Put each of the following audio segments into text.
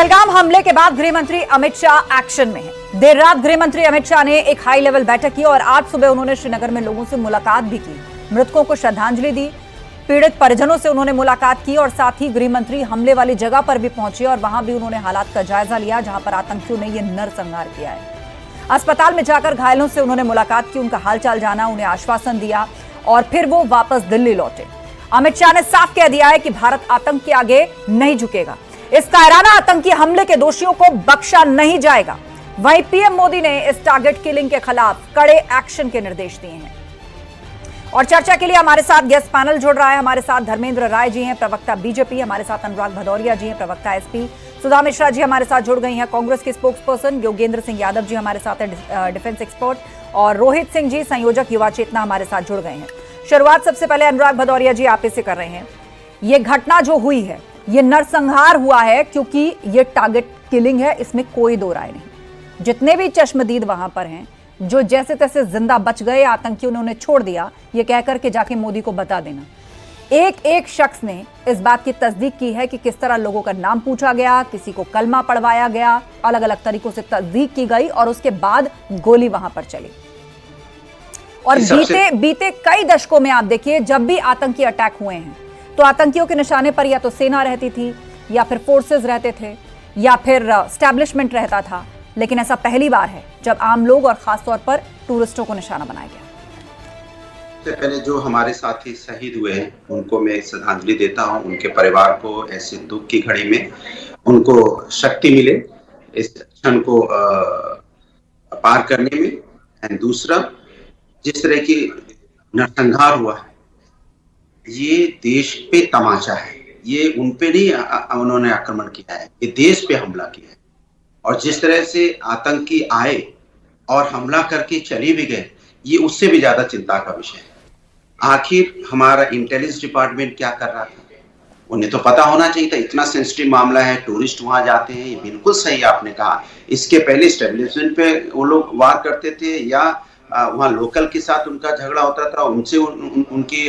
पहलगाम हमले के बाद गृह मंत्री अमित शाह एक्शन में हैं। देर रात गृह मंत्री अमित शाह ने एक हाई लेवल बैठक की और आज सुबह उन्होंने श्रीनगर में लोगों से मुलाकात भी की, मृतकों को श्रद्धांजलि दी, पीड़ित परिजनों से उन्होंने मुलाकात की और साथ ही गृह मंत्री हमले वाली जगह पर भी पहुंचे और वहां भी उन्होंने हालात का जायजा लिया जहां पर आतंकियों ने यह नरसंहार किया है। अस्पताल में जाकर घायलों से उन्होंने मुलाकात की, उनका हालचाल जाना, उन्हें आश्वासन दिया और फिर वो वापस दिल्ली लौटे। अमित शाह ने साफ कह दिया है कि भारत आतंक के आगे नहीं झुकेगा, इस कायराना आतंकी हमले के दोषियों को बख्शा नहीं जाएगा। वहीं पीएम मोदी ने इस टारगेट किलिंग के खिलाफ कड़े एक्शन के निर्देश दिए हैं। और चर्चा के लिए हमारे साथ गेस्ट पैनल जुड़ रहा है। हमारे साथ धर्मेंद्र राय जी हैं, प्रवक्ता बीजेपी, हमारे साथ अनुराग भदौरिया जी हैं, प्रवक्ता एसपी, सुधा मिश्रा जी हमारे साथ जुड़ गई हैं, कांग्रेस के स्पोक्स पर्सन योगेंद्र सिंह यादव जी हमारे साथ हैं, डिफेंस एक्सपर्ट, और रोहित सिंह जी संयोजक युवा चेतना हमारे साथ जुड़ गए हैं। शुरुआत सबसे पहले अनुराग भदौरिया जी आप से कर रहे हैं। ये घटना जो हुई है, ये नरसंहार हुआ है क्योंकि ये टारगेट किलिंग है, इसमें कोई दो राय नहीं। जितने भी चश्मदीद वहां पर हैं, जो जैसे तैसे जिंदा बच गए, आतंकियों ने उन्हें छोड़ दिया, ये कहकर के जाके मोदी को बता देना। एक एक शख्स ने इस बात की तस्दीक की है कि किस तरह लोगों का नाम पूछा गया, किसी को कलमा पढ़वाया गया, अलग अलग तरीकों से तस्दीक की गई और उसके बाद गोली वहां पर चली। और बीते कई दशकों में आप देखिए, जब भी आतंकी अटैक हुए हैं तो आतंकियों के निशाने पर या तो सेना रहती थी, या फिर फोर्सेस रहते थे, या फिर एस्टैब्लिशमेंट रहता था, लेकिन ऐसा पहली बार है जब आम लोग और खासतौर पर टूरिस्टों को निशाना बनाया गया। सबसे पहले जो हमारे साथी शहीद हुए हैं उनको मैं श्रद्धांजलि देता हूं, उनके परिवार को ऐसे दुख की घड़ी में उनको शक्ति मिले इस क्षण को पार करने में। एंड दूसरा, जिस तरह की नरसंहार हुआ है, ये देश पे तमाचा है, ये उन पे नहीं उन्होंने आक्रमण किया है, ये देश पे हमला किया है। और जिस तरह से आतंकी आए और हमला करके चले भी गए, ये उससे भी ज्यादा चिंता का विषय है। आखिर हमारा इंटेलिजेंस डिपार्टमेंट क्या कर रहा था? उन्हें तो पता होना चाहिए था, इतना सेंसिटिव मामला है, टूरिस्ट वहां जाते हैं, ये बिल्कुल सही आपने कहा। इसके पहले एस्टेब्लिशमेंट पे वो लोग वार करते थे या वहां लोकल के साथ उनका झगड़ा होता था, उनसे उनकी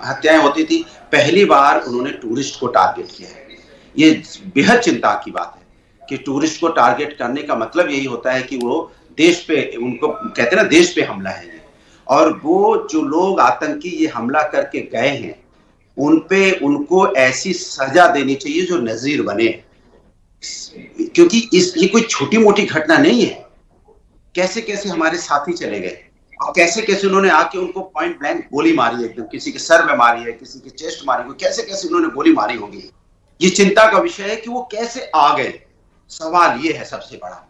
हत्याएं होती थी। पहली बार उन्होंने टूरिस्ट को टारगेट किया है। ये बेहद चिंता की बात है कि टूरिस्ट को टारगेट करने का मतलब यही होता है कि वो देश पे, उनको कहते हैं ना, देश पे हमला है ये। और वो जो लोग आतंकी ये हमला करके गए हैं, उनको ऐसी सजा देनी चाहिए जो नजीर बने, क्योंकि ये कोई छोटी मोटी घटना नहीं है। कैसे कैसे हमारे साथी चले गए और कैसे कैसे उन्होंने आके उनको पॉइंट ब्लैंक गोली मारी है, एकदम किसी के सर में मारी है, किसी के चेस्ट मारी है, कैसे कैसे उन्होंने गोली मारी होगी। ये चिंता का विषय है कि वो कैसे आ गए, सवाल ये है सबसे बड़ा।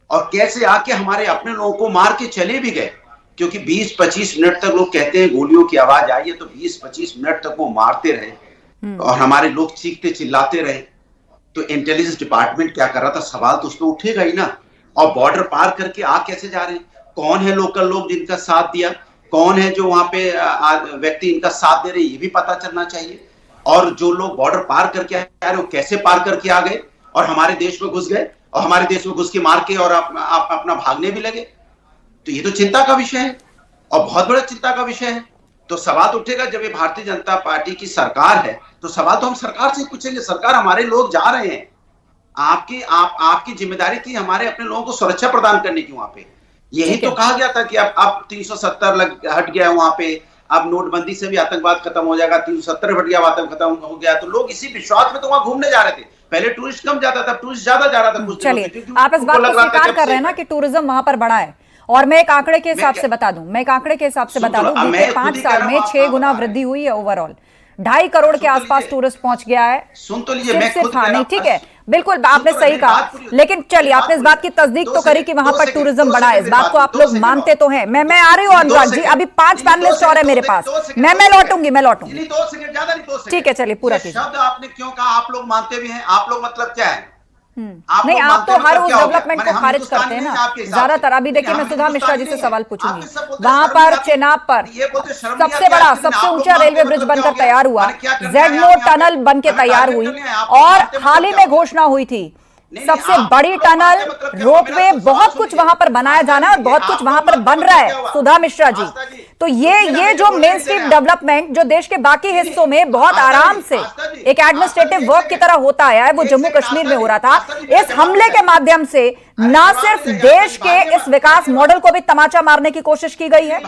और कैसे आके हमारे अपने लोगों को मार के चले भी गए, क्योंकि 20-25 मिनट तक लोग कहते हैं गोलियों की आवाज आई है, तो 20-25 मिनट तक वो मारते रहे और हमारे लोग चीखते चिल्लाते रहे। तो इंटेलिजेंस डिपार्टमेंट क्या कर रहा था? सवाल तो उसमें उठेगा ही ना। और बॉर्डर पार करके आ कैसे जा रहे हैं? कौन है लोकल लोग जिनका साथ दिया, कौन है जो वहां पे व्यक्ति इनका साथ दे रहे, ये भी पता चलना चाहिए। और जो लोग बॉर्डर पार करके आ रहे, वो कैसे पार करके आ गए और हमारे देश में घुस गए और हमारे देश में घुस के मार के और अपना भागने भी लगे। तो ये तो चिंता का विषय है और बहुत बड़ा चिंता का विषय है। तो सवाल उठेगा, जब ये भारतीय जनता पार्टी की सरकार है तो सवाल तो हम सरकार से पूछेंगे। सरकार, हमारे लोग जा रहे हैं, आपकी जिम्मेदारी थी हमारे अपने लोगों को सुरक्षा प्रदान करने की। वहां पे यही तो कहा गया था कि अब 370 हट गया वहां पे, अब नोटबंदी से भी आतंकवाद खत्म हो जाएगा, 370 हट गया, आतंक खत्म हो गया। तो लोग इसी विश्वास में तो वहां घूमने जा रहे थे। पहले टूरिस्ट कम जाता था, टूरिस्ट ज्यादा जा रहा था। चलिए, आप इस बात को स्वीकार कर रहे हैं ना कि टूरिज्म वहां पर बढ़ा है। और मैं एक आंकड़े के हिसाब से बता दूं, बीते 5 साल में 6 गुना वृद्धि हुई है ओवरऑल। 2.5 करोड़ के आसपास टूरिस्ट पहुंच गया है। सुन तो लीजिए, मैं खुद नहीं, ठीक है, बिल्कुल आपने सही कहा, लेकिन चलिए, आपने इस बात की तस्दीक तो करी कि वहां पर टूरिज्म बढ़ा है, इस बात को आप लोग मानते तो हैं। मैं आ रही हूँ अनुराग जी, अभी 5 पैनलिस्ट और है मेरे पास, मैं लौटूंगी। ठीक है, चलिए पूरा कीजिए। शब्द आपने क्यों कहा आप लोग मानते भी हैं? आप लोग मतलब क्या है? नहीं, आप तो हर उस डेवलपमेंट को खारिज करते हैं ना ज्यादातर। अभी देखिए, मैं सुधा मिश्रा जी से सवाल पूछूंगी। वहां पर चेनाब पर सबसे बड़ा, सबसे ऊंचा रेलवे ब्रिज बनकर तैयार हुआ, जेडमो टनल बनके तैयार हुई, और हाल ही में घोषणा हुई थी सबसे बड़ी टनल, रोपवे, बहुत कुछ वहां पर बनाया जाना है और बहुत कुछ वहां पर बन रहा है सुधा मिश्रा जी। तो ये जो मेन स्ट्रीम डेवलपमेंट जो देश के बाकी हिस्सों में बहुत आराम से एक एडमिनिस्ट्रेटिव वर्क की तरह होता आया है, वो जम्मू कश्मीर में हो रहा था। इस हमले के माध्यम से न सिर्फ देश के इस विकास मॉडल को भी तमाचा मारने की कोशिश की गई है।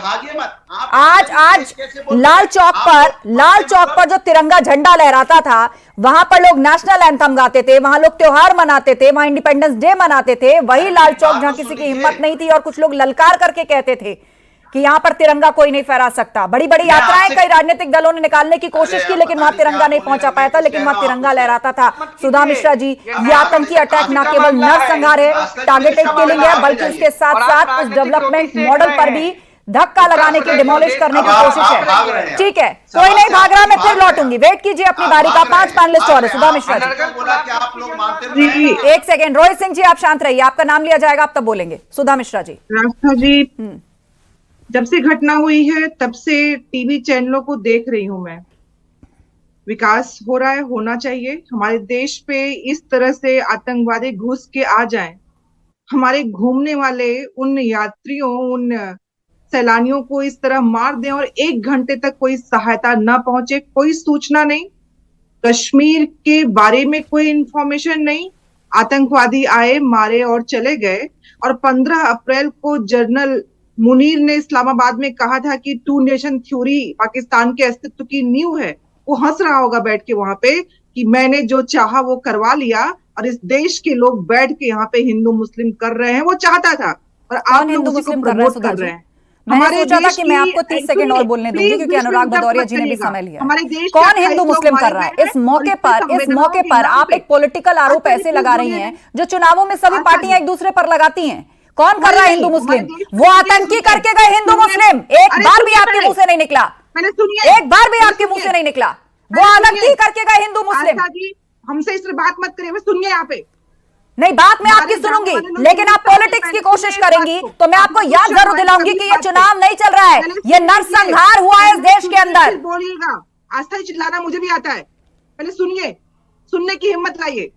आज लाल चौक पर जो तिरंगा झंडा लहराता था, वहां पर लोग नेशनल एंथम गाते थे, वहां लोग त्योहार मनाते थे, वहां इंडिपेंडेंस डे मनाते थे। वही लाल चौक जहां किसी की हिम्मत नहीं थी और कुछ लोग ललकार करके कहते थे कि यहां पर तिरंगा कोई नहीं फहरा सकता। बड़ी बड़ी यात्राएं कई राजनीतिक दलों ने निकालने की कोशिश की, लेकिन वहां तिरंगा नहीं पहुंचा पाया था, लेकिन वहां तिरंगा लहराता था। सुधा मिश्रा जी, ये आतंकी अटैक न केवल नरसंहार है, टारगेटेड किलिंग है, बल्कि उसके साथ साथ उस डेवलपमेंट मॉडल पर भी धक्का लगाने की, डिमोलिश करने की कोशिश है। ठीक है, कोई नहीं भाग रहा, मैं फिर लौटूंगी, वेट कीजिए अपनी बारी का। 5 पैनलिस्ट और है। सुधा मिश्रा जी, एक सेकेंड। रोहित सिंह जी, आप शांत रहिए, आपका नाम लिया जाएगा, आप तब बोलेंगे। सुधा मिश्रा जी। रास्ता जी, जब से घटना हुई है तब से टीवी चैनलों को देख रही हूं मैं। विकास हो रहा है, होना चाहिए। हमारे देश पे इस तरह से आतंकवादी घुस के आ जाएं, हमारे घूमने वाले उन यात्रियों, उन सैलानियों को इस तरह मार दें और 1 घंटे तक कोई सहायता न पहुंचे, कोई सूचना नहीं, कश्मीर के बारे में कोई इंफॉर्मेशन नहीं। आतंकवादी आए, मारे और चले गए। और 15 अप्रैल को जनरल मुनीर ने इस्लामाबाद में कहा था कि 2 नेशन थ्योरी पाकिस्तान के अस्तित्व की नींव है। वो हंस रहा होगा बैठ के वहां पे कि मैंने जो चाहा वो करवा लिया, और इस देश के लोग बैठ के यहाँ पे हिंदू मुस्लिम कर रहे हैं, वो चाहता था और आप लोग उसी को प्रमोट कर रहे हैं। मैंने सोचा था कि मैं आपको 30 सेकंड और बोलने दूंगी, क्योंकि अनुराग भदौरिया जी ने भी समय लिया। कौन हिंदू मुस्लिम कर रहा है इस मौके पर आप एक पॉलिटिकल आरोप ऐसे लगा रही हैं जो चुनावों में सभी पार्टियां एक दूसरे पर लगाती हैं। कौन कर रहा है हिंदू मुस्लिम? वो आतंकी करके गए हिंदू मुस्लिम। एक बार भी आपके मुंह से नहीं निकला, एक बार भी आपके मुंह से नहीं निकला। वो आतंकी करके गए हिंदू मुस्लिम। हमसे इस तरह बात मत करिए, सुनिए यहाँ पे। नहीं, बात मैं आपकी सुनूंगी, लेकिन आप पॉलिटिक्स की कोशिश करेंगी तो मैं आपको याद जरूर दिलाऊंगी कि ये चुनाव नहीं चल रहा है, ये नरसंहार हुआ है इस देश के अंदर। बोलिएगा, आस्था चिल्लाना मुझे भी आता है, पहले सुनिए, सुनने की हिम्मत लाइए।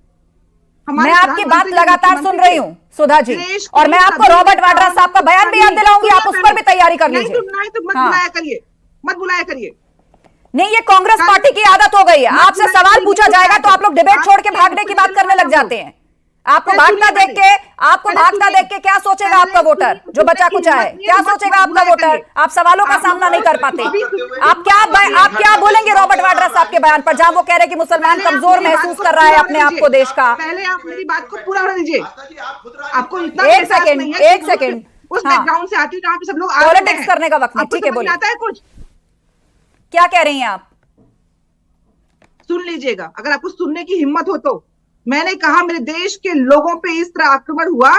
मैं आपकी बात लगातार सुन रही हूँ सुधा जी, और मैं आपको रॉबर्ट वाड्रा साहब का बयान भी याद दिलाऊंगी, आप उस पर भी तैयारी कर लीजिए। तो मत बुलाया करिए, मत बुलाया करिए। नहीं, ये कांग्रेस पार्टी की आदत हो गई है, आपसे सवाल पूछा जाएगा तो आप लोग डिबेट छोड़ के भागने की बात करने लग जाते हैं। आपको भागता देख के क्या सोचेगा आपका वोटर जो बचा कुचा है? क्या सोचेगा आपका वोटर? आप सवालों का सामना नहीं कर पाते। आप क्या बोलेंगे रॉबर्ट वाड्रा साहब के बयान पर, जहां वो कह रहे कि मुसलमान कमजोर महसूस कर रहा है अपने आप को देश का? पहले आप मेरी बात को पूरा होने दीजिए। आपको इतना एक सेकेंड उस बैकग्राउंड से आती है जहां पे सब लोग पॉलिटिक्स करने का वक्त नहीं। ठीक है, बोलिए, आता है कुछ क्या कह रही हैं आप? सुन लीजिएगा, अगर आपको सुनने की हिम्मत हो तो। मैंने कहा मेरे देश के लोगों पे इस तरह आक्रमण हुआ,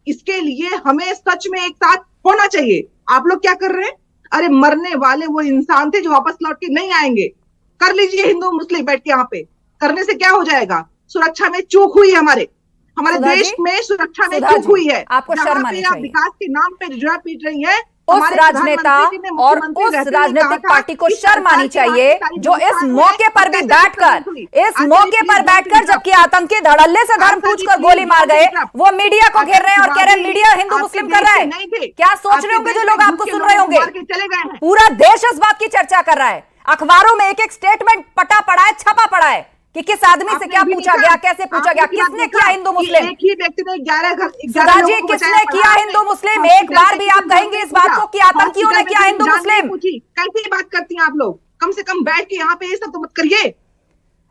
इसके लिए हमें सच में एक साथ होना चाहिए। आप लोग क्या कर रहे हैं? अरे मरने वाले वो इंसान थे जो वापस लौट के नहीं आएंगे। कर लीजिए हिंदू मुस्लिम बैठ के यहाँ पे, करने से क्या हो जाएगा? सुरक्षा में चूक हुई है, हमारे देश में सुरक्षा में चूक हुई है। आपको शर्म आनी चाहिए। विकास के नाम पे जुड़ा पीट रही है उस राजनेता और उस राजनीतिक पार्टी को शर्म आनी चाहिए जो इस मौके पर बैठकर जबकि आतंकी धड़ल्ले से धर्म पूछकर गोली मार गए, वो मीडिया को घेर रहे हैं और कह रहे हैं मीडिया हिंदू मुस्लिम कर रहा है। क्या सोच रहे होंगे जो लोग आपको सुन रहे होंगे? पूरा देश इस बात की चर्चा कर रहा है, अखबारों में एक स्टेटमेंट पटा पड़ा है, छपा पड़ा है कि किस आदमी से क्या पूछा गया, कैसे पूछा गया, किसने किया हिंदू मुस्लिम। एक ही व्यक्ति ने 11 सुधा जी, किसने किया हिंदू मुस्लिम? एक बार भी आप कहेंगे इस बात को कि आतंकियों ने किया हिंदू मुस्लिम? कैसी बात करती हैं आप लोग? कम से कम बैठ के यहाँ पे ये सब तो मत करिए।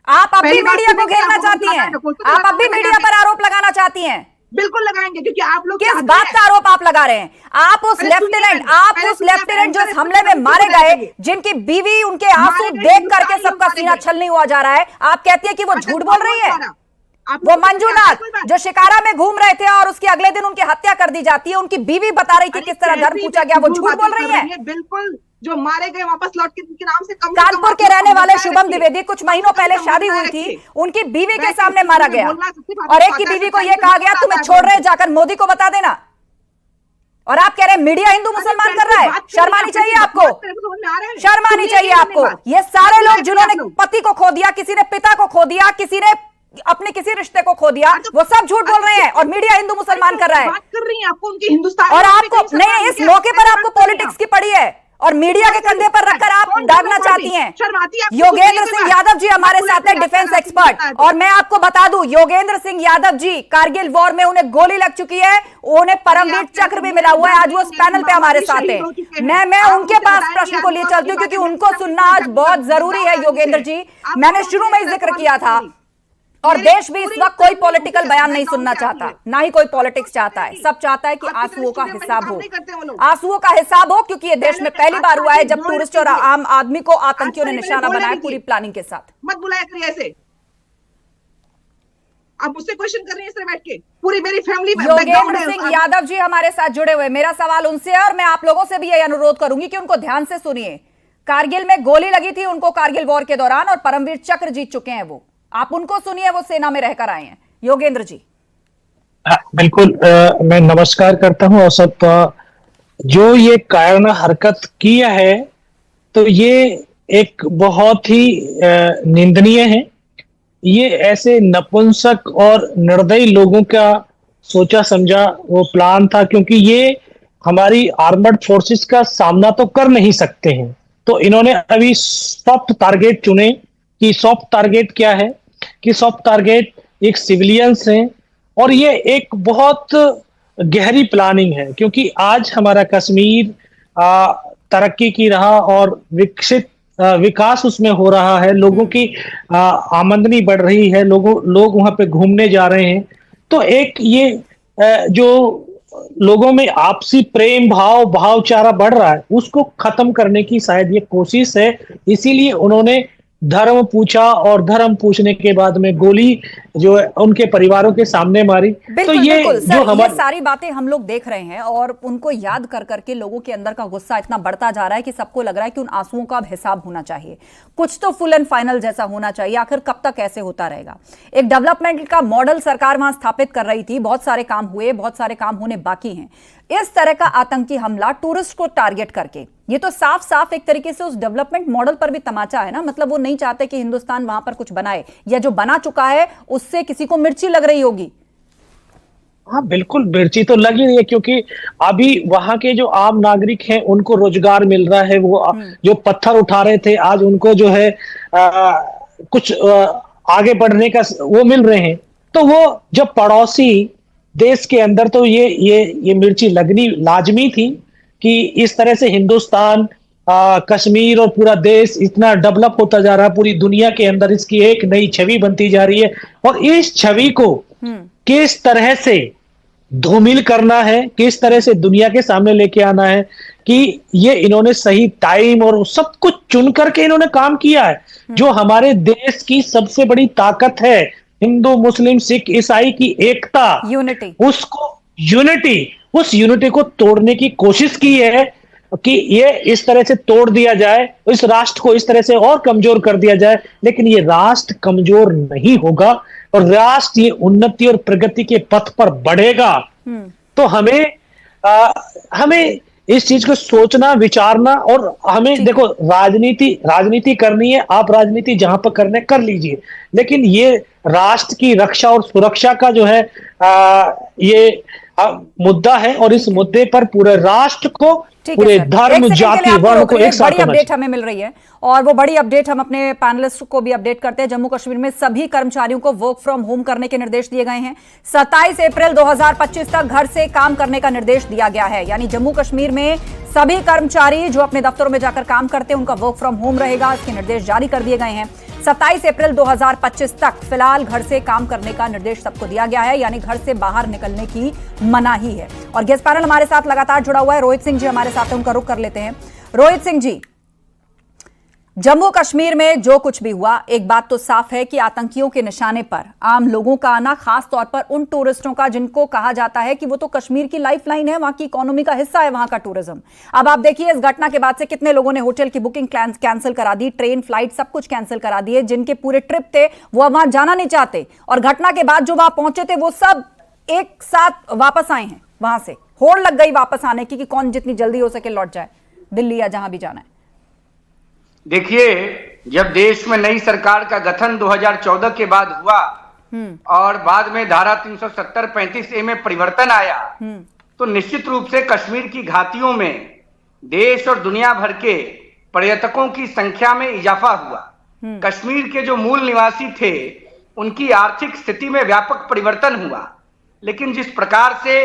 आप अब भी मीडिया को घेरना चाहती हैं, आप अब भी मीडिया पर आरोप लगाना चाहती हैं। बिल्कुल लगाएंगे, क्योंकि आप लोग किस बात का आरोप आप लगा रहे हैं? आप उस लेफ्टिनेंट जो इस हमले में मारे गए, जिनकी बीवी उनके आंसू देख करके सबका सीना छलनी हुआ जा रहा है, आप कहती है कि वो झूठ बोल रही है। वो मंजूनाथ जो शिकारा में घूम रहे थे और उसके अगले दिन उनकी हत्या कर दी जाती है, उनकी बीवी बता रही थी किस तरह धर्म पूछा गया, वो झूठ बोल रही है। बिल्कुल, जो मारे गए वापस लौट के नाम से कानपुर के रहने वाले शुभम द्विवेदी, कुछ महीनों पहले शादी हुई थी, उनकी बीवी के सामने मारा गया और एक की बीवी को यह कहा गया तुम्हें छोड़ रहे, जाकर मोदी को बता देना। और आप कह रहे हैं मीडिया हिंदू मुसलमान कर रहा है। शर्म आनी चाहिए आपको, शर्म आनी चाहिए आपको। ये सारे लोग जिन्होंने पति को खो दिया, किसी ने पिता को खो दिया, किसी ने अपने किसी रिश्ते को खो दिया, वो सब झूठ बोल रहे हैं और मीडिया हिंदू मुसलमान कर रहा है। बात कर रही हैं आपको उनकी हिंदुस्तान और आपको नहीं, इस मौके पर आपको पॉलिटिक्स की पड़ी है और मीडिया के कंधे पर रखकर आप डालना चाहती हैं। योगेंद्र सिंह यादव जी हमारे साथ है, डिफेंस एक्सपर्ट, और मैं आपको बता दूं योगेंद्र सिंह यादव जी कारगिल वॉर में उन्हें गोली लग चुकी है, उन्हें परमवीर चक्र भी मिला हुआ है, आज वो इस पैनल पे हमारे साथ है। मैं उनके पास प्रश्न को लिए चलती हूँ क्योंकि उनको सुनना आज बहुत जरूरी है। योगेंद्र जी, मैंने शुरू में ही जिक्र किया था और देश भी इस वक्त कोई पॉलिटिकल बयान नहीं सुनना चाहता, ना ही कोई पॉलिटिक्स चाहता है। सब चाहता है कि आंसुओं का हिसाब हो, आंसुओं का हिसाब हो, क्योंकि ये देश में पहली बार हुआ है जब टूरिस्ट और आम आदमी को आतंकियों ने निशाना बनाया पूरी प्लानिंग के साथ। मत बुलाया करिए ऐसे, आप मुझसे क्वेश्चन कर रही हैं इस तरह बैठ के, पूरी मेरी फैमिली में। योगेंद्र सिंह यादव जी हमारे साथ जुड़े हुए, मेरा सवाल उनसे है और मैं आप लोगों से भी यही अनुरोध करूंगी कि उनको ध्यान से सुनिए। कारगिल में गोली लगी थी उनको कारगिल वॉर के दौरान और परमवीर चक्र जीत चुके हैं वो, आप उनको सुनिए, वो सेना में रहकर आए हैं। योगेंद्र जी। हाँ, बिल्कुल। मैं नमस्कार करता हूं और सब जो ये कायराना हरकत किया है तो ये एक बहुत ही निंदनीय है। ये ऐसे नपुंसक और निर्दयी लोगों का सोचा समझा वो प्लान था, क्योंकि ये हमारी आर्मर्ड फोर्सेस का सामना तो कर नहीं सकते हैं, तो इन्होंने अभी सॉफ्ट टारगेट चुने। कि सॉफ्ट टारगेट क्या है कि सॉफ्ट टारगेट एक सिविलियंस हैं और ये एक बहुत गहरी प्लानिंग है, क्योंकि आज हमारा कश्मीर तरक्की की रहा और विकास उसमें हो रहा है, लोगों की आमदनी बढ़ रही है, लोग वहां पे घूमने जा रहे हैं। तो एक ये जो लोगों में आपसी प्रेम भावचारा बढ़ रहा है, उसको खत्म करने की शायद ये कोशिश है। इसीलिए उन्होंने धर्म पूछा और धर्म पूछने के बाद में गोली जो है उनके परिवारों के सामने मारी। तो ये जो ये सारी बातें हम लोग देख रहे हैं और उनको याद कर करके लोगों के अंदर का गुस्सा इतना बढ़ता जा रहा है कि सबको लग रहा है कि उन आंसुओं का अब हिसाब होना चाहिए, कुछ तो फुल एंड फाइनल जैसा होना चाहिए। आखिर कब तक ऐसे होता रहेगा? एक डेवलपमेंट का मॉडल सरकार वहां स्थापित कर रही थी, बहुत सारे काम हुए, बहुत सारे काम होने बाकी हैं। इस तरह का आतंकी हमला टूरिस्ट को टारगेट करके, ये तो साफ साफ एक तरीके से उस डेवलपमेंट मॉडल पर भी तमाचा है ना। मतलब वो नहीं चाहते कि हिंदुस्तान वहां पर कुछ बनाए, या जो बना चुका है उससे किसी को मिर्ची लग रही होगी। हाँ बिल्कुल, मिर्ची तो लग ही रही है, क्योंकि अभी वहां के जो आम नागरिक हैं उनको रोजगार मिल रहा है। वो जो पत्थर उठा रहे थे आज उनको जो है कुछ आगे बढ़ने का वो मिल रहे हैं। तो वो जब पड़ोसी देश के अंदर, तो ये मिर्ची लगनी लाजमी थी कि इस तरह से हिंदुस्तान, कश्मीर और पूरा देश इतना डेवलप होता जा रहा है, पूरी दुनिया के अंदर इसकी एक नई छवि बनती जा रही है और इस छवि को किस तरह से धूमिल करना है, किस तरह से दुनिया के सामने लेके आना है, कि ये इन्होंने सही टाइम और सब कुछ चुन करके इन्होंने काम किया है। जो हमारे देश की सबसे बड़ी ताकत है, हिंदू मुस्लिम सिख ईसाई की एकता, यूनिटी, उस यूनिटी को तोड़ने की कोशिश की है कि ये इस तरह से तोड़ दिया जाए, इस राष्ट्र को इस तरह से और कमजोर कर दिया जाए। लेकिन ये राष्ट्र कमजोर नहीं होगा और राष्ट्र ये उन्नति और प्रगति के पथ पर बढ़ेगा। तो हमें इस चीज को सोचना, विचारना, और हमें देखो राजनीति करनी है, आप राजनीति जहां पर करने कर लीजिए, लेकिन ये राष्ट्र की रक्षा और सुरक्षा का जो है ये मुद्दा है और इस मुद्दे पर पूरे राष्ट्र को, पूरे धर्म जाति वर्ण को एक साथ बड़ी अपडेट हमें मिल रही है और वो बड़ी अपडेट हम अपने पैनलिस्ट को भी अपडेट करते हैं। जम्मू कश्मीर में सभी कर्मचारियों को वर्क फ्रॉम होम करने के निर्देश दिए गए हैं। 27 अप्रैल 2025 तक घर से काम करने का निर्देश दिया गया है, यानी जम्मू कश्मीर में सभी कर्मचारी जो अपने दफ्तरों में जाकर काम करते हैं उनका वर्क फ्रॉम होम रहेगा। इसके निर्देश जारी कर दिए गए हैं। 27 अप्रैल 2025 तक फिलहाल घर से काम करने का निर्देश सबको दिया गया है, यानी घर से बाहर निकलने की मनाही है। और गेस्ट पैनल हमारे साथ लगातार जुड़ा हुआ है, रोहित सिंह जी हमारे साथ हैं, उनका रुख कर लेते हैं। रोहित सिंह जी, जम्मू कश्मीर में जो कुछ भी हुआ, एक बात तो साफ है कि आतंकियों के निशाने पर आम लोगों का आना, खास तौर पर उन टूरिस्टों का जिनको कहा जाता है कि वो तो कश्मीर की लाइफलाइन है, वहां की इकोनॉमी का हिस्सा है वहां का टूरिज्म। अब आप देखिए इस घटना के बाद से कितने लोगों ने होटल की बुकिंग कैंसिल करा दी, ट्रेन फ्लाइट सब कुछ कैंसिल करा दिए। जिनके पूरे ट्रिप थे वो वहां जाना नहीं चाहते और घटना के बाद जो वहां पहुंचे थे वो सब एक साथ वापस आए हैं। वहां से होड़ लग गई वापस आने की कि कौन जितनी जल्दी हो सके लौट जाए दिल्ली या जहां भी जाना है। देखिए, जब देश में नई सरकार का गठन 2014 के बाद हुआ और बाद में धारा 370-35A में परिवर्तन आया, तो निश्चित रूप से कश्मीर की घाटियों में देश और दुनिया भर के पर्यटकों की संख्या में इजाफा हुआ। कश्मीर के जो मूल निवासी थे उनकी आर्थिक स्थिति में व्यापक परिवर्तन हुआ। लेकिन जिस प्रकार से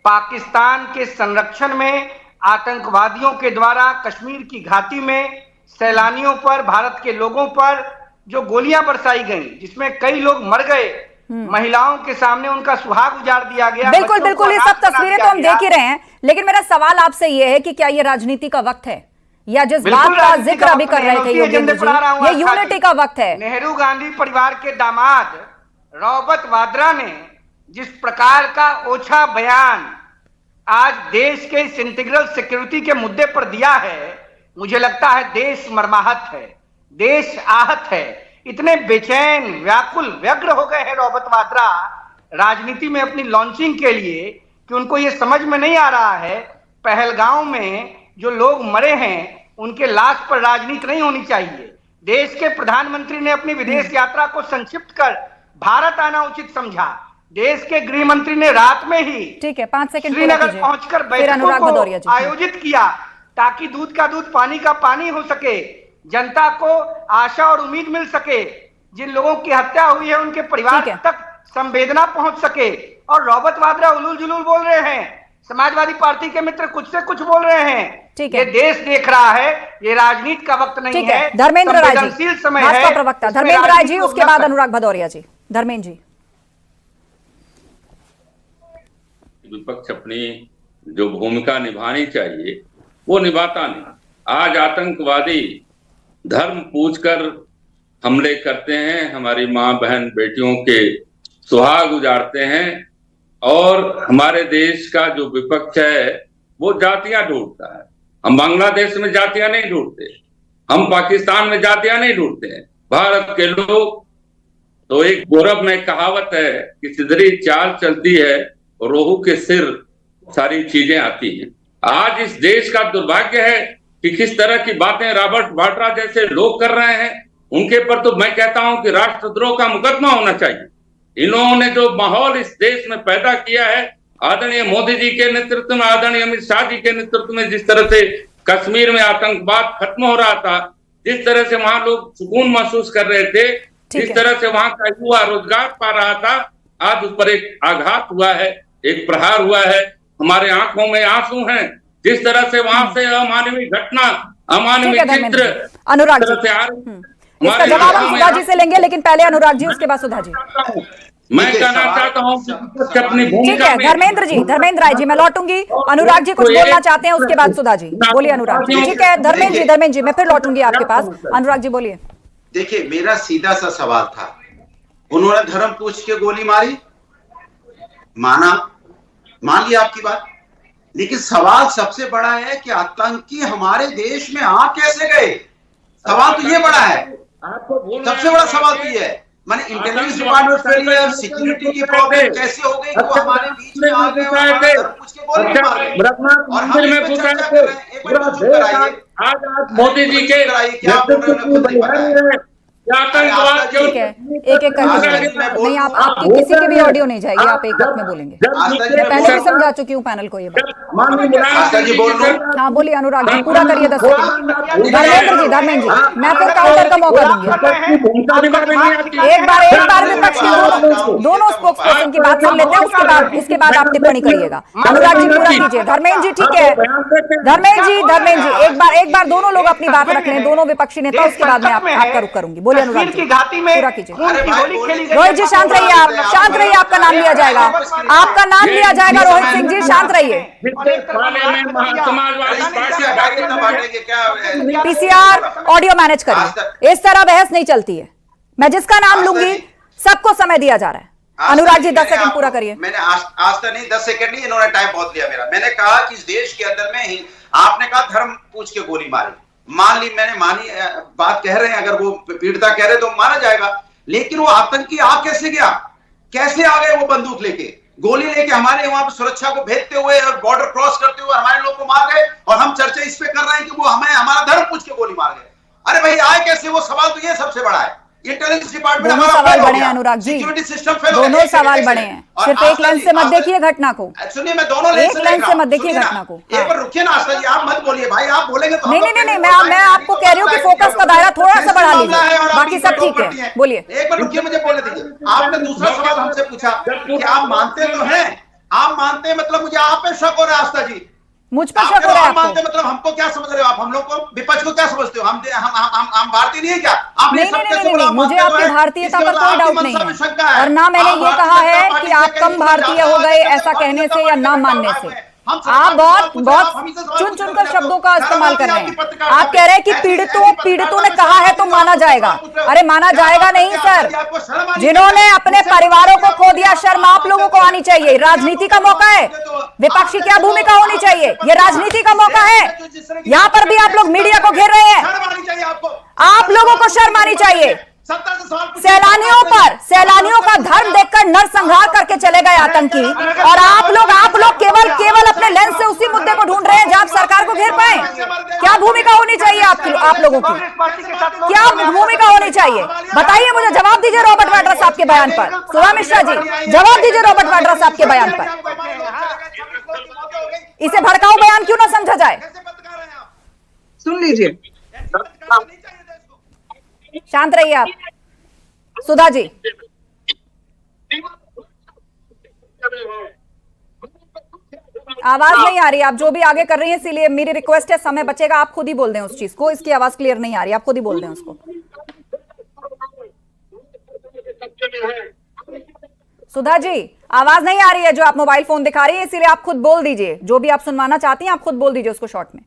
पाकिस्तान के संरक्षण में आतंकवादियों के द्वारा कश्मीर की घाटी में सैलानियों पर, भारत के लोगों पर जो गोलियां बरसाई गईं, जिसमें कई लोग मर गए, महिलाओं के सामने उनका सुहाग उजाड़ दिया गया। बिल्कुल बिल्कुल, ये सब तस्वीरें तो हम देख ही रहे हैं, लेकिन मेरा सवाल आपसे ये है कि क्या ये राजनीति का वक्त है, या जिस बात का जिक्र अभी कर रहे थे योगेंद्र जी, ये यूनिटी का वक्त है? नेहरू गांधी परिवार के दामाद रॉबर्ट वाड्रा ने जिस प्रकार का ओछा बयान आज देश के इस इंटीग्रल सिक्योरिटी के मुद्दे पर दिया है, मुझे लगता है देश मर्माहत है, देश आहत है। इतने बेचैन, व्याकुल, व्यग्र हो गए हैं रॉबर्ट वाड्रा राजनीति में अपनी लॉन्चिंग के लिए कि उनको ये समझ में नहीं आ रहा है पहलगांव में जो लोग मरे हैं उनके लाश पर राजनीति नहीं होनी चाहिए। देश के प्रधानमंत्री ने अपनी विदेश यात्रा को संक्षिप्त कर भारत आना उचित समझा। देश के गृह मंत्री ने रात में ही, ठीक है, 5 सेकंड श्रीनगर पहुंचकर बैठकों को आयोजित किया ताकि दूध का दूध, पानी का पानी हो सके, जनता को आशा और उम्मीद मिल सके, जिन लोगों की हत्या हुई है उनके परिवार तक संवेदना पहुंच सके। और रॉबर्ट वाड्रा उलूल जुलूल बोल रहे हैं, समाजवादी पार्टी के मित्र कुछ से कुछ बोल रहे हैं। ये देश देख रहा है, ये राजनीति का वक्त नहीं है। धर्मेंद्र राय जी, संवेदनशील समय भाजपा है। प्रवक्ता धर्मेंद्र राय जी, उसके बाद अनुराग भदौरिया जी। धर्मेंद्र जी, विपक्ष अपनी जो भूमिका निभानी चाहिए वो निभाता नहीं। आज आतंकवादी धर्म पूछकर हमले करते हैं, हमारी मां बहन बेटियों के सुहाग उजाड़ते हैं, और हमारे देश का जो विपक्ष है वो जातियां ढूंढता है। हम बांग्लादेश में जातियां नहीं ढूंढते, हम पाकिस्तान में जातियां नहीं ढूंढते हैं। भारत के लोग तो, एक गौरव में कहावत है कि सिधरी चाल चलती है और रोहू के सिर सारी चीजें आती हैं। आज इस देश का दुर्भाग्य है कि किस तरह की बातें रॉबर्ट वाड्रा जैसे लोग कर रहे हैं। उनके पर तो मैं कहता हूं कि राष्ट्रद्रोह का मुकदमा होना चाहिए। इन्होंने जो माहौल इस देश में पैदा किया है, आदरणीय मोदी जी के नेतृत्व में, आदरणीय अमित शाह जी के नेतृत्व में, जिस तरह से कश्मीर में आतंकवाद खत्म हो रहा था, जिस तरह से वहां लोग सुकून महसूस कर रहे थे, जिस तरह से वहां का युवा रोजगार पा रहा था, आज उस पर एक आघात हुआ है, एक प्रहार हुआ है। हमारे आंखों में आंसू हैं जिस तरह से वहां से अमानवीय घटना, अमानवीय चित्र अनुराग जी, इसका जवाब हम सुधा जी से लेंगे, लेकिन पहले अनुराग जी, उसके बाद सुधा जी। मैं कहना चाहता हूं अपनी ठीक है धर्मेंद्र जी, धर्मेंद्र राय जी, मैं लौटूंगी। अनुराग जी कुछ बोलना चाहते हैं, उसके बाद सुधा जी। बोलिए अनुराग जी। ठीक है धर्मेंद्र जी, मैं फिर लौटूंगी आपके पास। अनुराग जी बोलिए। देखिए, मेरा सीधा सा सवाल था, उन्होंने धर्म पूछ के गोली मारी, मान लिया आपकी बात, लेकिन सवाल सबसे बड़ा है कि आतंकी हमारे देश में आ कैसे गए। सवाल तो ये बड़ा है, सबसे बड़ा सवाल तो ये है, माने इंटेलिजेंस डिपार्टमेंट फेलियर, सिक्योरिटी की प्रॉब्लम कैसे हो गई कि वो हमारे बीच में आ गए और पूछ के गोली मार गए। और हम इस पे चर्चा कर रहे हैं, एक मिनट चुप कराइए। आज मोदी जी के क्या बोल रहे हैं खुद नहीं पता है। ठीक है, एक एक करके नहीं, आप आपकी किसी की भी ऑडियो नहीं जाएगी, आप एक वक्त में बोलेंगे। मैं पहले भी समझा चुकी हूँ पैनल को ये बात। हाँ बोलिए अनुराग जी, पूरा करिए 10 सेकंड। धर्मेंद्र जी, मैं फिर काउंटर का मौका दूंगी। एक बार विपक्ष के दोनों स्पोक्स पर्सन की बात सुन लेते हैं, उसके बाद आप टिप्पणी करिएगा। अनुराग जी पूरा कीजिए। धर्मेंद्र जी ठीक है, धर्मेंद्र जी एक बार दोनों लोग अपनी बात रख लें, दोनों विपक्षी नेता, उसके बाद मैं आपका रुख करूंगी। बोलिए अनुराग जी, पूरा कीजिए। रोहित जी शांत रहिए, आप शांत रहिए, आपका नाम लिया जाएगा, आपका नाम लिया जाएगा। रोहित सिंह जी शांत रहिए। पीसीआर ऑडियो मैनेज करिए, इस तरह बहस नहीं चलती है। मैं जिसका नाम लूंगी सबको समय दिया जा रहा है। अनुराग जी 10 सेकंड पूरा करिए। मैंने आज तक नहीं, 10 सेकंड नहीं, इन्होंने टाइम बहुत लिया मेरा। मैंने कहा कि इस देश के अंदर में ही आपने कहा धर्म पूछ के गोली मारी, मान ली, मैंने मानी बात कह रहे हैं, अगर वो पीड़िता कह रहे तो माना जाएगा, लेकिन वो आतंकी आ कैसे गया, कैसे आ गए वो बंदूक लेके, गोली लेके हमारे वहां पर सुरक्षा को भेजते हुए और बॉर्डर क्रॉस करते हुए हमारे लोग को मार गए, और हम चर्चा इस पे कर रहे हैं कि वो हमें हमारा धर्म पूछ के गोली मार गए। अरे भाई आए कैसे, वो सवाल तो ये सबसे बड़ा है। इंटेलिजेंस डिपार्टमेंट दोनों हमारा सवाल फेल हो बड़े गया, हैं Anurag ji, security system fail हो दोनों गया, सवाल बड़े हैं। और सिर्फ एक आस्था लेंस जी, से मत आस्था- देखिए घटना को, सुनिए मैं दोनों लेंस एक से लेंस देख रहा से हूं। मत देखिए सुनिए ना, घटना को। एक बार रुकिए ना आस्था जी, आप मत बोलिए भाई, आप बोलेंगे तो हम नहीं लोग नहीं नहीं, कैसे बोल मैं पाएंगे? आपको कह रही हूँ कि फोकस का दायरा थोड़ा सा बढ़ा मामला है और लीजिए, आप बाकी इस सब पर ठीक टोक करती है, हैं। बोलिए। एक बार रुकिए, मुझे बोलने दीजिए। आपने दूसरा सवाल हमसे पूछा कि आप मानते तो हैं, आप मानते हैं मतलब मुझे आप पे शक हो रहा है आस्था जी, मुझ पर आप शक हो रहा है हम मानते आपको? मतलब हमको क्या समझ रहे हो आप? हम लोग को विपक्ष को क्या समझते हो? हम भारतीय नहीं है क्या? आपने नहीं सब नहीं कैसे नहीं बोला? नहीं, मुझे मानते तो आपकी हैं? भारतीयता इसके पर मतलब कोई आपकी डाउट मनसा नहीं में है, शंका है। और ना मैंने आप ये भारतीय कहा जनता है पार्टी कि से आप कहीं कम दूर भारतीय जाते हो हैं, गए जैसे ऐसा भारतीय कहने जनता से या पार्टी ना के मानने नेता से। आए हैं। हम आप सरकार से बहुत सवाल पूछ रहे हैं, बहुत आप हम ही से सवाल चुन पूछ चुनकर रहे हैं। शब्दों का शर्म इस्तेमाल आती कर है रहे आपकी हैं। पत्रकारिता आप पे। कह रहे हैं कि ऐसी पीड़ितों ने पत्रकारिता कहा है में तो शर्म माना आती है, जाएगा। आप पूछ रहे हो। अरे माना क्या जाएगा बात नहीं है, सर, आपको आपको शर्म आनी जिन्होंने चाहिए। अपने मुझसे परिवारों को पूछिए, खो दिया, आप शर्म आप लोगों को आनी चाहिए। राजनीति का मौका है, विपक्षी क्या भूमिका होनी चाहिए, ये राजनीति का मौका है। यहाँ पर भी आप लोग मीडिया को घेर रहे हैं, शर्म आनी चाहिए आपको। आप लोगों को शर्म आनी चाहिए। सैलानियों का धर्म देखकर नरसंहार करके चले गए आतंकी, और आप लोग केवल अपने लेंस से उसी मुद्दे को ढूंढ रहे हैं जहां आप सरकार को घेर पाए। क्या भूमिका होनी चाहिए आप लोगों की? कांग्रेस पार्टी के साथ क्या भूमिका होनी चाहिए? बताइए मुझे, जवाब दीजिए रॉबर्ट वाड्रा साहब के बयान पर। सुधा मिश्रा जी, जवाब दीजिए रॉबर्ट वाड्रा साहब के बयान पर। इसे भड़काऊ बयान क्यों ना समझा जाए? सुन लीजिए, शांत रहिए आप। सुधा जी, आवाज नहीं आ रही, आप जो भी आगे कर रही हैं, इसीलिए मेरी रिक्वेस्ट है, समय बचेगा आप खुद ही बोल दें उस चीज को। इसकी आवाज क्लियर नहीं आ रही, आप खुद ही बोल दें उसको। सुधा जी, आवाज नहीं आ रही है जो आप मोबाइल फोन दिखा रही है, इसीलिए आप खुद बोल दीजिए। जो भी आप सुनवाना चाहती हैं आप खुद बोल दीजिए उसको शॉर्ट में।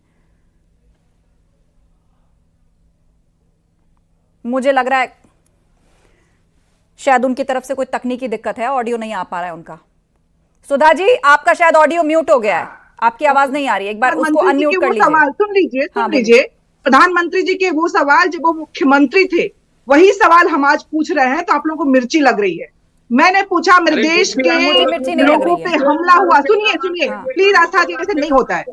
मुझे लग रहा है शायद उनकी तरफ से कोई तकनीकी दिक्कत है, ऑडियो नहीं आ पा रहा है उनका। सुधा जी, आपका शायद ऑडियो म्यूट हो गया है, आपकी आवाज नहीं आ रही है, एक बार उसको अनम्यूट कर लीजिए। सवाल सुन लीजिए, हाँ, सुन लीजिए। प्रधानमंत्री जी के वो सवाल जब वो मुख्यमंत्री थे, वही सवाल हम आज पूछ रहे हैं, तो आप लोगों को मिर्ची लग रही है। मैंने पूछा मेरे देश मुझे मिर्ची के नहीं लग लोगों रही पे है। हमला हुआ, सुनिए हाँ। प्लीज आस्था जी, ऐसे नहीं होता है।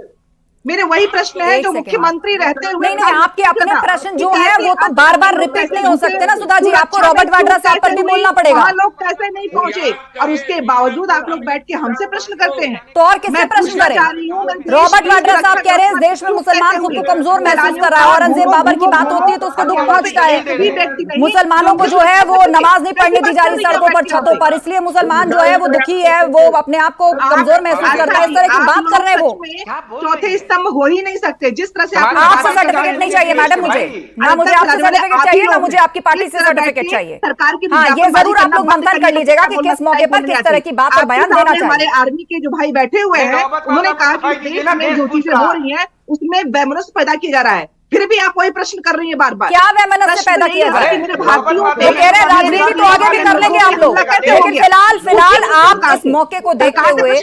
मेरे वही प्रश्न है एक जो सेकंड। मुख्यमंत्री रहते हुए नहीं, आपके अपने प्रश्न जो है वो तो बार बार रिपीट नहीं हो सकते ना सुधा जी, आपको रॉबर्ट वाड्रा साहब पर भी बोलना पड़ेगा। वहाँ लोग कैसे नहीं पहुंचे, और उसके बावजूद आप लोग बैठ के हमसे प्रश्न करते हैं। तो और किससे प्रश्न करें? रॉबर्ट वाड्रा साहब कह रहे हैं देश में मुसलमान खुद को कमजोर महसूस कर रहा है, औरंगजेब बाबर की बात होती है तो उसको दुख पहुंचता है। मुसलमानों को जो है वो नमाज नहीं पढ़ने दी जा रही सड़कों पर, छतों पर, इसलिए मुसलमान जो है वो दुखी है, वो अपने आप को कमजोर महसूस करता है। इस तरह की बात कर रहे हैं वो। चौथे स्तंभ हो ही नहीं सकते जिस तरह से आपसे सर्टिफिकेट नहीं चाहिए मैडम, मुझे ना, मुझे आपसे सर्टिफिकेट चाहिए ना मुझे आपकी पार्टी से सर्टिफिकेट चाहिए। सरकार की हाँ, ये जरूर आप लोग मंथन कर लीजिएगा कि किस मौके पर किस तरह की बात और बयान देना चाहिए। हमारे आर्मी के जो भाई बैठे हुए हैं, उन्होंने कहा कि देश में जो चीजें हो रही है उसमें वैमनस्य पैदा किया जा रहा है, फिर भी आप वही प्रश्न कर रही है बार बार। क्या वैमनस्य पैदा किया जा रहा है? वो कह रहे हैं राजनीति तो आगे भी कर लेंगे आप लोग, लेकिन फिलहाल आप इस मौके को देखते हुए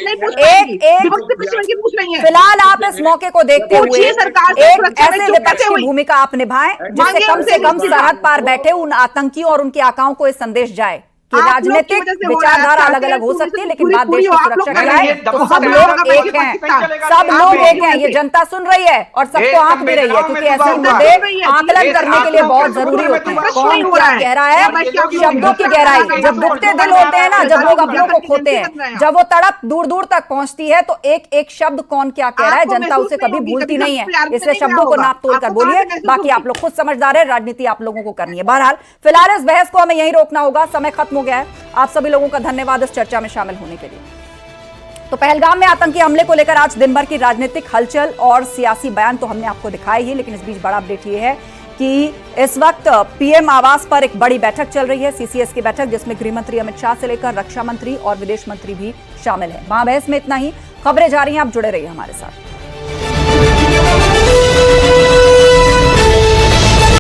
फिलहाल आप इस मौके को देखते हुए एक ऐसे विपक्ष की भूमिका आप निभाएं जिससे कम से कम सरहद पार बैठे उन आतंकियों और उनके आकाओं को ये संदेश जाए कि राजनीतिक विचारधारा अलग अलग हो सकती है, लेकिन बात देश की सुरक्षा की है, तो सब लोग एक हैं, सब लोग एक हैं। ये जनता सुन रही है और सबको आंक भी रही है, क्योंकि ऐसे मुद्दे आकलन करने के लिए बहुत जरूरी होते हैं। कौन क्या कह रहा है, शब्दों की गहराई, जब दुखते दिल होते हैं ना, जब लोग अपनों को खोते हैं, जब वो तड़प दूर दूर तक पहुंचती है, तो एक एक शब्द कौन क्या कह रहा है जनता उसे कभी भूलती नहीं है। इसलिए शब्दों को नाप तोल कर बोलिए, बाकी आप लोग खुद समझदार है, राजनीति आप लोगों को करनी है। बहरहाल फिलहाल इस बहस को हमें यहीं रोकना होगा, समय खत्म हो गया है। आप सभी लोगों का धन्यवाद इस चर्चा में शामिल होने के लिए। तो पहलगाम में आतंकी हमले को लेकर आज दिन भर की राजनीतिक हलचल और सियासी बयान तो हमने आपको दिखाए ही, लेकिन इस बीच बड़ा अपडेट ये है कि इस वक्त पीएम आवास पर एक बड़ी बैठक चल रही है, सीसीएस की बैठक, जिसमें गृह मंत्री अमित शाह से लेकर रक्षा मंत्री और विदेश मंत्री भी शामिल है। वहां बहस में इतना ही, खबरें जा रही हैं, आप जुड़े रहिए हमारे साथ।